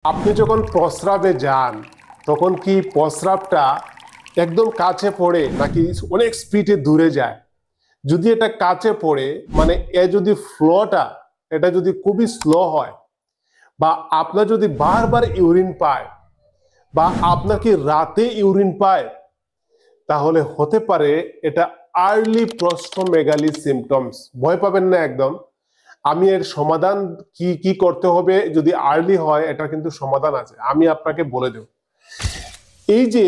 আপনি যখন প্রস্রাবে যান তখন কি প্রস্রাবটা একদম কাছে পড়ে নাকি অনেক স্পিডে দূরে যায়? যদি এটা কাছে পড়ে মানে এ যদি ফ্লোটা এটা যদি খুবই স্লো হয় বা আপনার যদি বারবার ইউরিন পায় বা আপনার কি রাতে ইউরিন পায়, তাহলে হতে পারে এটা আর্লি প্রস্টোমেগালি সিমটমস। ভয় পাবেন না একদম। আমি এর সমাধান কি কি করতে হবে যদি আর্লি হয়, এটা কিন্তু সমাধান আছে, আমি আপনাকে বলে দেব। এই যে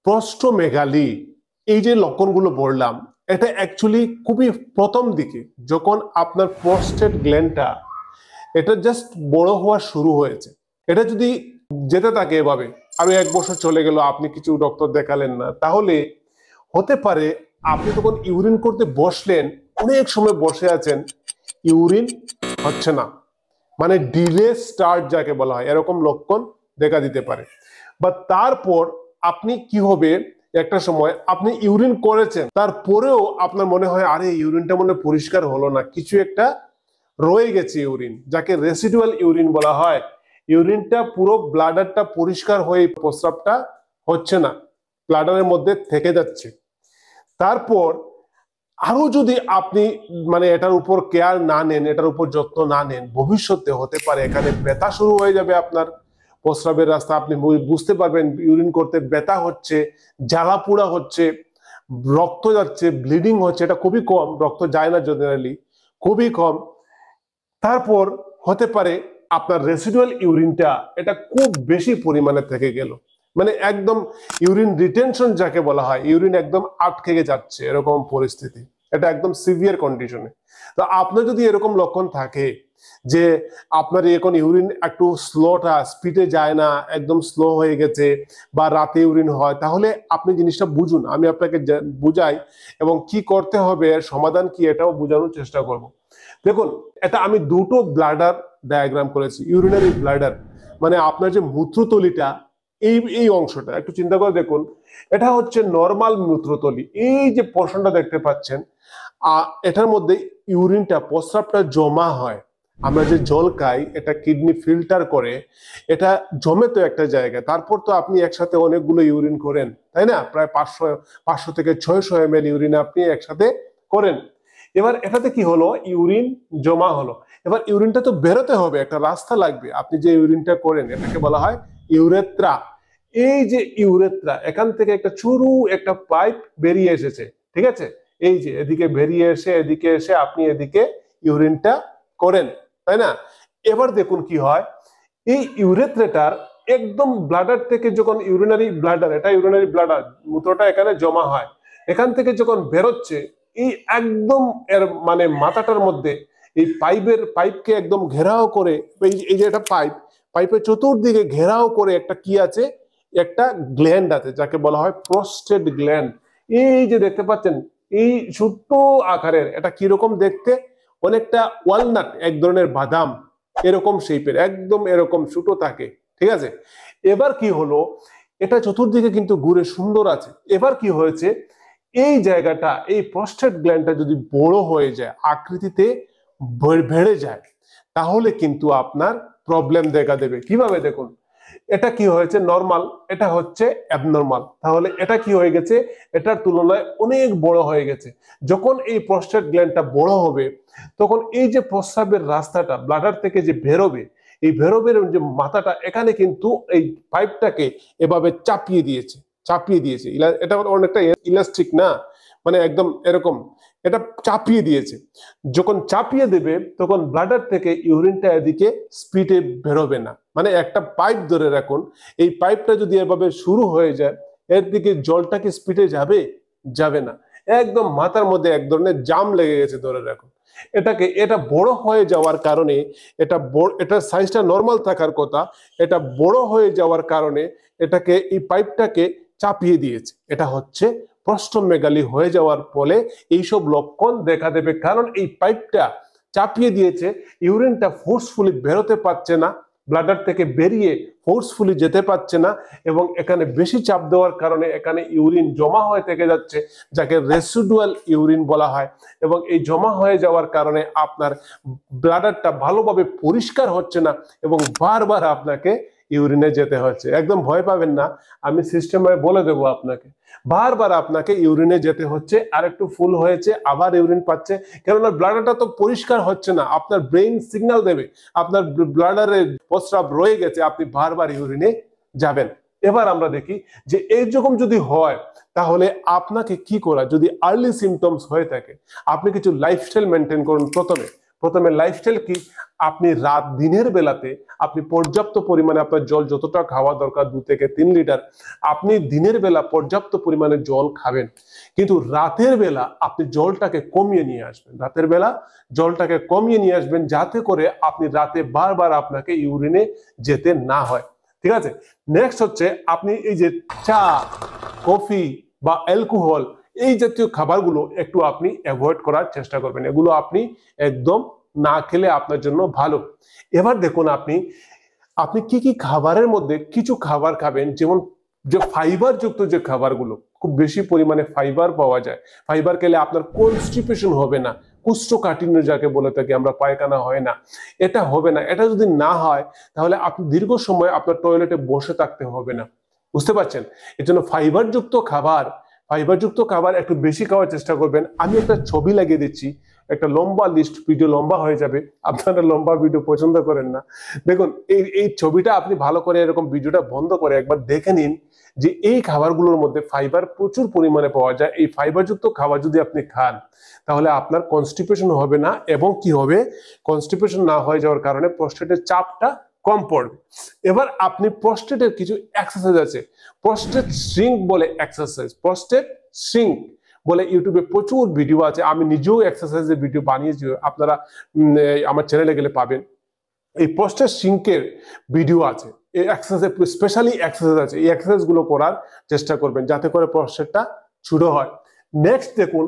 প্রস্টোমেগালি, এই যে লক্ষণগুলো বললাম, এটা অ্যাকচুয়ালি খুবই প্রথম দিকে যখন আপনার প্রস্টেট গ্ল্যান্ডটা এটা জাস্ট বড় হওয়া শুরু হয়েছে। এটা যদি যেতে থাকে এভাবে, আরো 1 বছর চলে গেল, আপনি কিছু ডক্টর দেখালেন না, তাহলে হতে পারে আপনি তখন ইউরিন করতে বসলেন, অনেক সময় বসে আছেন, ইউরিন হচ্ছে না, মানে ডিলে স্টার্ট যাকে বলা হয়, এরকম লক্ষণ দেখা দিতে পারে। বা তারপর আপনি কি হবে, একটা সময় আপনি ইউরিন করেছেন, তারপরেও আপনার মনে হয় আরে ইউরিনটা মনে পরিষ্কার হলো না, কিছু একটা রয়ে গেছে ইউরিন, যাকে রেসিডুয়াল ইউরিন বলা হয়। ইউরিনটা পুরো ব্লাডারটা পরিষ্কার হয়ে প্রস্রাবটা হচ্ছে না, ব্লাডারের মধ্যে থেকে যাচ্ছে। তারপর আরো যদি আপনি মানে এটার উপর কেয়ার না নেন, এটার উপর যত্ন না নেন, ভবিষ্যতে হতে পারে এখানে ব্যথা শুরু হয়ে যাবে আপনার প্রস্রাবের রাস্তা। আপনি বুঝতে পারবেন ইউরিন করতে ব্যথা হচ্ছে, জ্বালা পোড়া হচ্ছে, রক্ত যাচ্ছে, ব্লিডিং হচ্ছে। এটা খুবই কম, রক্ত যায় না জেনারেলি, খুবই কম। তারপর হতে পারে আপনার রেসিডুয়াল ইউরিনটা এটা খুব বেশি পরিমাণে থেকে গেল, মানে একদম ইউরিন রিটেনশন যাকে বলা হয়, ইউরিন একদম আটকে যাচ্ছে, এরকম পরিস্থিতি। এটা একদম সিভিয়ার কন্ডিশনে। তো আপনার যদি এরকম লক্ষণ থাকে যে আপনার এখন ইউরিন একটু স্লোটা স্পিডে যায় না, একদম স্লো হয়ে গেছে, বা রাতে ইউরিন হয়, তাহলে আপনি জিনিসটা বুঝুন, আমি আপনাকে বুঝাই এবং কি করতে হবে, সমাধান কি, এটাও বোঝানোর চেষ্টা করব। দেখুন, এটা আমি দুটো ব্লাডার ডায়াগ্রাম করেছি, ইউরিনারি ব্লাডার, মানে আপনার যে মূত্রতলিটা, এই এই অংশটা একটু চিন্তা করে দেখুন। এটা হচ্ছে নর্মাল মূত্রতলি, এই যে পোর্শনটা দেখতে পাচ্ছেন, এটার মধ্যে ইউরিনটা প্রস্রাবটা জমা হয়। আমরা যে জল খাই এটা কিডনি ফিল্টার করে, এটা জমে তো একটা জায়গায়, তারপর তো আপনি একসাথে অনেকগুলো ইউরিন করেন, তাই না? প্রায় 500 থেকে 600 ml ইউরিন আপনি একসাথে করেন। এবার এটাতে কি হলো, ইউরিন জমা হলো। এবার ইউরিনটা তো বেরোতে হবে, একটা রাস্তা লাগবে। আপনি যে ইউরিনটা করেন এটাকে বলা হয় ইউরেথ্রা। এই যে ইউরেথ্রা, এখান থেকে একটা সরু একটা পাইপ বেরিয়ে এসেছে, ঠিক আছে? এই যে এদিকে বেরিয়ে এসে এদিকে এসে আপনি এদিকে ইউরিনটা করেন, তাই না? এবার দেখুন কি হয়, এই ইউরেথ্রাটার একদম ব্লাডার থেকে যখন ইউরিনারি ব্লাডার, এটা ইউরিনারি ব্লাডার, মূত্রটা এখানে জমা হয়, এখান থেকে যখন বেরোচ্ছে, এই একদম এর মানে মাথাটার মধ্যে এই পাইপকে একদম ঘেরাও করে, এই যে এটা পাইপের চতুর্দিকে ঘেরাও করে একটা কি আছে, একটা গ্ল্যান্ড আছে যাকে বলা হয় প্রোস্টেট গ্ল্যান্ড। এই যে দেখতে পাচ্ছেন, এই ছোট্ট আকারের, এটা কিরকম দেখতে, অনেকটা ওয়ালনাট, এক ধরনের বাদাম, এরকম শেপের, একদম এরকম ছোট থাকে, ঠিক আছে? এবার কি হলো, এটা চতুর্দিকে কিন্তু ঘুরে সুন্দর আছে। এবার কি হয়েছে, এই জায়গাটা, এই প্রস্টেট গ্ল্যান্ডটা যদি বড় হয়ে যায়, আকৃতিতে বেড়ে যায়, তাহলে কিন্তু আপনার প্রবলেম দেখা দেবে। কিভাবে দেখুন, এটা কি হয়েছে নরমাল, এটা হচ্ছে অ্যাবনর্মাল, তাহলে এটা কি হয়ে গেছে, এটার তুলনায় অনেক বড় হয়ে গেছে। যখন এই প্রস্টেট গ্ল্যান্ডটা বড় হবে, তখন এই যে প্রস্রাবের রাস্তাটা ব্লাডার থেকে যে বেরোবে, এই বেরোবের যে মাথাটা, এখানে কিন্তু এই পাইপটাকে এভাবে চাপিয়ে দিয়েছে। এটা অনেকটা ইলাস্টিক না, মানে একদম এরকম, এটা চাপিয়ে দিয়েছে। যখন চাপিয়ে দেবে তখন ব্লাডার থেকে ইউরিনটা এদিকে স্পিডে বেরোবে না। মানে একটা পাইপ ধরে রাখুন, এই পাইপটা যদি এভাবে শুরু হয়ে যায়, এর দিকে জলটা কি স্পিডে যাবে না। একদম মাথার মধ্যে এক ধরনের জাম লেগে গেছে ধরে রাখুন। এটা বড় হয়ে যাওয়ার কারণে, এটা সাইজটা নর্মাল থাকার কথা, এটা বড় হয়ে যাওয়ার কারণে এই পাইপটাকে চাপিয়ে দিয়েছে। এটা হচ্ছে প্রস্টোমেগালি হয়ে যাওয়ার ফলে এইসব লক্ষণ দেখা দেবে, কারণ এই পাইপটা চাপিয়ে দিয়েছে, ইউরিনটা ফোর্সফুলি বেরোতে পারছে না, ব্লাডার থেকে বেরিয়ে ফোর্সফুলি যেতে পারছে না এবং এখানে বেশি চাপ দেওয়ার কারণে এখানে ইউরিন জমা হয়ে থেকে যাচ্ছে, যাকে রেসিডুয়াল ইউরিন বলা হয়। এবং এই জমা হয়ে যাওয়ার কারণে আপনার ব্লাডারটা ভালোভাবে পরিষ্কার হচ্ছে না এবং বারবার আপনাকে ইউরিনে যেতে হচ্ছে। একদম ভয় পাবেন না, আমি সিস্টেমে বলে দেবো আপনাকে। বারবার আপনাকে ইউরিনে যেতে হচ্ছে, আর একটু ফুল হয়েছে আবার ইউরিন পাচ্ছে, কেননা ব্লাডারটা তো পরিষ্কার হচ্ছে না। আপনার ব্রেইন সিগন্যাল দেবে আপনার ব্লাডারে প্রস্রাব রয়ে গেছে, আপনি বারবার ইউরিনে যাবেন। এবার আমরা দেখি যে এইরকম যদি হয় তাহলে আপনাকে কি করা। যদি আর্লি সিমটমস হয়ে থাকে, আপনি কিছু লাইফস্টাইল মেনটেন করুন। প্রথমে লাইফস্টাইল কি, আপনি দিনের বেলাতে আপনি পর্যাপ্ত পরিমাণে আপনার জল যতটা খাওয়া দরকার 2 থেকে 3 লিটার আপনি দিনের বেলা পর্যাপ্ত পরিমাণে জল খাবেন, কিন্তু রাতের বেলা আপনি জলটাকে কমিয়ে নিয়ে আসবেন। রাতের বেলা জলটাকে কমিয়ে নিয়ে আসবেন যাতে করে আপনি রাতে বারবার আপনাকে ইউরিনে যেতে না হয়। ঠিক আছে। নেক্সট হচ্ছে আপনি এই যে চা, কফি বা অ্যালকোহল এই জাতীয় খাবারগুলো একটু আপনি অ্যাভয়েড করার চেষ্টা করবেন। এগুলো আপনি একদম না খেলে আপনার জন্য ভালো। এবার দেখুন আপনি কি কি খাবারের মধ্যে কিছু খাবার খাবেন, যেমন যে ফাইবার যুক্ত যে খাবারগুলো, খুব বেশি পরিমাণে ফাইবার পাওয়া যায়। ফাইবার খেলে আপনার কনস্টিপেশন হবে না, কোষ্ঠকাঠিন্য যাকে বলে থাকি আমরা, পায়খানা হয় না, এটা হবে না। এটা যদি না হয় তাহলে আপনি দীর্ঘ সময় আপনার টয়লেটে বসে থাকতে হবে না। বুঝতে পারছেন? এর জন্য ফাইবারযুক্ত খাবার একটু বেশি খাওয়ার চেষ্টা করবেন। আমি একটা ছবি লাগিয়ে দিচ্ছি, একটা লম্বা লিস্ট, ভিডিও লম্বা হয়ে যাবে, আপনারা লম্বা ভিডিও পছন্দ করেন না। দেখুন এই ছবিটা আপনি ভালো করে এরকম ভিডিওটা বন্ধ করে একবার দেখে নিন যে এই খাবারগুলোর মধ্যে ফাইবার প্রচুর পরিমাণে পাওয়া যায়। এই ফাইবারযুক্ত খাবার যদি আপনি খান তাহলে আপনার কনস্টিপেশন হবে না, এবং কি হবে, কনস্টিপেশন না হয়ে যাওয়ার কারণে প্রস্টেটের চাপটা কম পড়বে। এবার আপনি প্রস্টেটের কিছু এক্সারসাইজ আছে, প্রস্টেট শ্রিঙ্ক বলে এক্সারসাইজ, প্রস্টেট শ্রিঙ্ক বলে ইউটিউবে প্রচুর ভিডিও আছে। আমি নিজেও এক্সারসাইজের ভিডিও বানিয়েছি, আপনারা আমার চ্যানেলে গেলে পাবেন। এই প্রস্টেট শ্রিঙ্কের ভিডিও আছে, এই এক্সারসাইজ স্পেশালি এক্সারসাইজ আছে, এই এক্সারসাইজগুলো করার চেষ্টা করবেন যাতে করে প্রস্টেটটা ছোট হয়। নেক্সট দেখুন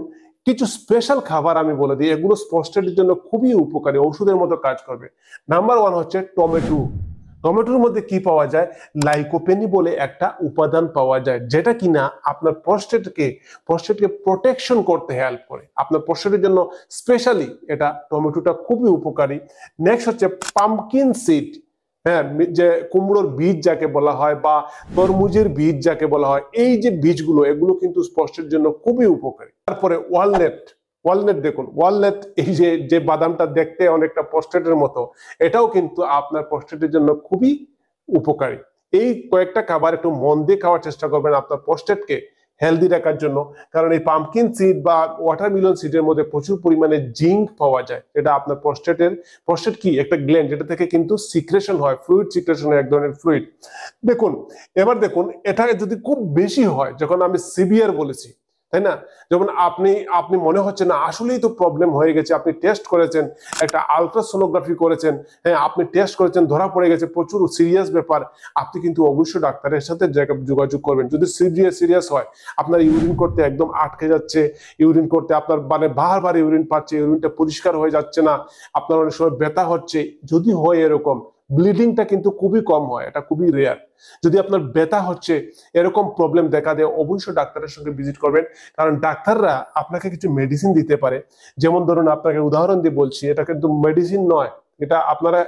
কিছু স্পেশাল খাবার আমি বলে দিই, এগুলো প্রস্টেটের জন্য খুবই উপকারী, ওষুধের মতো কাজ করবে। নাম্বার 1 হচ্ছে টমেটো। টমেটোর মধ্যে কি পাওয়া যায়, লাইকোপেনি বলে একটা উপাদান পাওয়া যায়, যেটা কিনা আপনার প্রস্টেটকে প্রোটেকশন করতে হেল্প করে। আপনার প্রস্টেটের জন্য স্পেশালি এটা টমেটোটা খুবই উপকারী। নেক্সট হচ্ছে পাম্পকিন সিড, হ্যাঁ, যে কুমড়োর বীজ যাকে বলা হয় বা তরমুজের বীজ যাকে বলা হয়, এই যে বীজগুলো এগুলো কিন্তু প্রস্টেটের জন্য খুবই উপকারী। তারপরে ওয়ালনাট দেখুন, ওয়ালনাট এই যে বাদামটা দেখতে অনেকটা প্রস্টেটের মতো, এটাও কিন্তু আপনার প্রস্টেটের জন্য খুবই উপকারী। এই কয়েকটা খাবার একটু মন দিয়ে খাওয়ার চেষ্টা করবেন আপনার প্রস্টেটকে হেলদি রাখার জন্য, কারণ এই পাম্পকিন সিড বা ওয়াটারমেলন সিডের মধ্যে প্রচুর পরিমাণে জিঙ্ক পাওয়া যায়। এটা আপনার প্রস্টেট কি একটা গ্ল্যান্ড, যেটা থেকে কিন্তু সিক্রেশন হয়, ফ্লুইড সিক্রেশন হয়, এক ধরনের ফ্লুইড। দেখুন এবার দেখুন এটা যদি খুব বেশি হয়, যখন আমি সিভিয়ার বলেছি, তাই না, যেমন আপনি মনে হচ্ছে না আসলেই তো প্রবলেম হয়ে গেছে, আপনি টেস্ট করেছেন, একটা আলট্রাসোনোগ্রাফি করেছেন, হ্যাঁ আপনি টেস্ট করেছেন, ধরা পড়ে গেছে প্রচুর সিরিয়াস ব্যাপার, আপনি কিন্তু অবশ্যই ডাক্তারের সাথে যোগাযোগ করবেন। যদি সিরিয়াস হয়, আপনার ইউরিন করতে একদম আটকে যাচ্ছে, ইউরিন করতে আপনার মানে বারবার ইউরিন পাচ্ছে, ইউরিনটা পরিষ্কার হয়ে যাচ্ছে না, আপনার অনেক সময় ব্যথা হচ্ছে, যদি হয় এরকম, ব্লিডিংটা কিন্তু খুবই কম হয়, এটা খুবই রেয়ার। যদি আপনার ব্যথা হচ্ছে, এরকম প্রবলেম দেখা দেয়, অবশ্যই ডাক্তারের সঙ্গে ভিজিট করবেন, কারণ ডাক্তাররা আপনাকে কিছু মেডিসিন দিতে পারে। যেমন ধরুন আপনাকে উদাহরণ দিয়ে বলছি, এটা কিন্তু মেডিসিন নয়, এটা আপনারা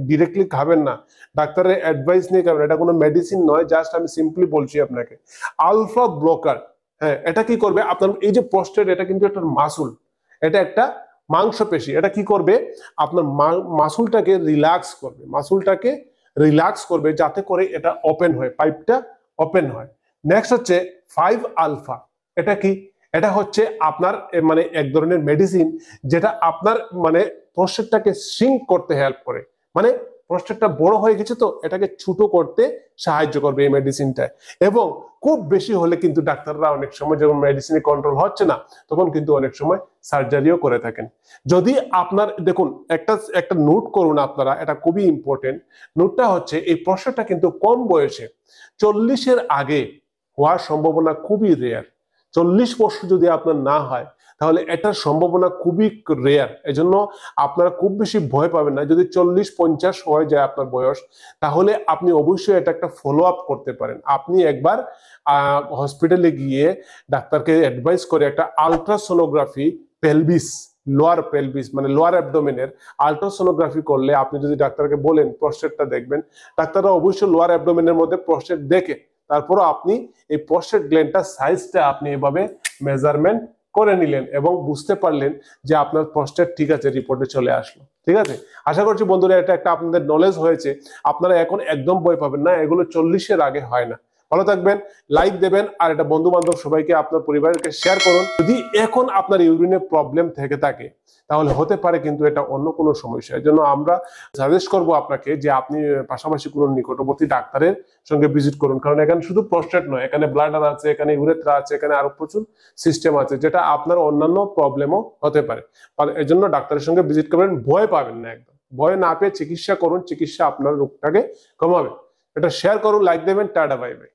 ডিরেক্টলি খাবেন না, ডাক্তারের অ্যাডভাইস নিয়ে খাবেন, এটা কোনো মেডিসিন নয়, জাস্ট আমি সিম্পলি বলছি আপনাকে। আলফা ব্লকার, হ্যাঁ, এটা কি করবে, আপনার এই যে প্রস্টেট, এটা কিন্তু একটা মাসুল, এটা একটা মাংসপেশি, এটা কি করবে, আপনার মাসুলটাকে রিল্যাক্স করবে যাতে করে এটা ওপেন হয়, পাইপটা ওপেন হয়। নেক্সট হচ্ছে 5 আলফা, এটা কি, এটা হচ্ছে আপনার মানে এক ধরনের মেডিসিন, যেটা আপনার মানে প্রস্টেটটাকে শ্রিঙ্ক করতে হেল্প করে, মানে প্রস্টেটটা বড় হয়ে গেছে তো এটাকে ছোট করতে সাহায্য করবে এই মেডিসিনটা। এবং খুব বেশি হলে কিন্তু ডাক্তাররা অনেক সময় যখন মেডিসিনে কন্ট্রোল হচ্ছে না, তখন কিন্তু অনেক সময় সার্জারিও করে থাকেন। যদি আপনার দেখুন একটা নোট করুন আপনারা, এটা খুবই ইম্পর্টেন্ট। নোটটা হচ্ছে এই প্রস্টেটটা কিন্তু কম বয়সে 40-এর আগে হওয়ার সম্ভাবনা খুবই রেয়ার। 40 বছর যদি আপনার না হয় তাহলে এটার সম্ভাবনা খুবই রেয়ার। এজন্য আপনারা খুব বেশি ভয় পাবেন না। যদি 40-50 হয়ে যায় আপনার বয়স, তাহলে আপনি অবশ্যই এটা একটা ফলো আপ করতে পারেন। আপনি একবার হসপিটালে গিয়ে ডাক্তারকে অ্যাডভাইস করে একটা আলট্রাসোনোগ্রাফি পেলভিস, লোয়ার পেলভিস মানে লোয়ার অ্যাবডোমেনের আলট্রাসোনোগ্রাফি করলে, আপনি যদি ডাক্তারকে বলেন প্রস্টেটটা দেখবেন, ডাক্তাররা অবশ্যই লোয়ার অ্যাবডোমেনের মধ্যে প্রস্টেট দেখে তারপরও আপনি এই প্রস্টেট গ্ল্যান্ডটার সাইজটা আপনি এভাবে মেজারমেন্ট করে নিলেন এবং বুঝতে পারলেন যে আপনার প্রস্টেট ঠিক আছে, রিপোর্টে চলে আসলো। ঠিক আছে, আশা করছি বন্ধুরা এটা একটা আপনাদের নলেজ হয়েছে। আপনারা এখন একদম ভয় পাবেন না, এগুলো 40-এর আগে হয় না। ভালো থাকবেন, লাইক দেবেন, আর এটা বন্ধু বান্ধব সবাইকে আপনার পরিবারকে শেয়ার করুন। যদি এখন আপনার ইউরিনের প্রবলেম থেকে থাকে তাহলে হতে পারে কিন্তু এটা অন্য কোনো সমস্যা। এর জন্য আমরা সাজেস্ট করব আপনাকে যে আপনি পাশাপাশি কোনো নিকটবর্তী ডাক্তারের সঙ্গে ভিজিট করুন, কারণ এখানে শুধু প্রস্টেট নয়, এখানে ব্লাডার আছে, এখানে ইউরেথ্রা আছে, এখানে আরো প্রচুর সিস্টেম আছে যেটা আপনার অন্যান্য প্রবলেমও হতে পারে। এর জন্য ডাক্তারের সঙ্গে ভিজিট করবেন, ভয় পাবেন না, একদম ভয় না পেয়ে চিকিৎসা করুন, চিকিৎসা আপনার রোগটাকে কমাবে। এটা শেয়ার করুন, লাইক দেবেন, টাটা, বাই বাই।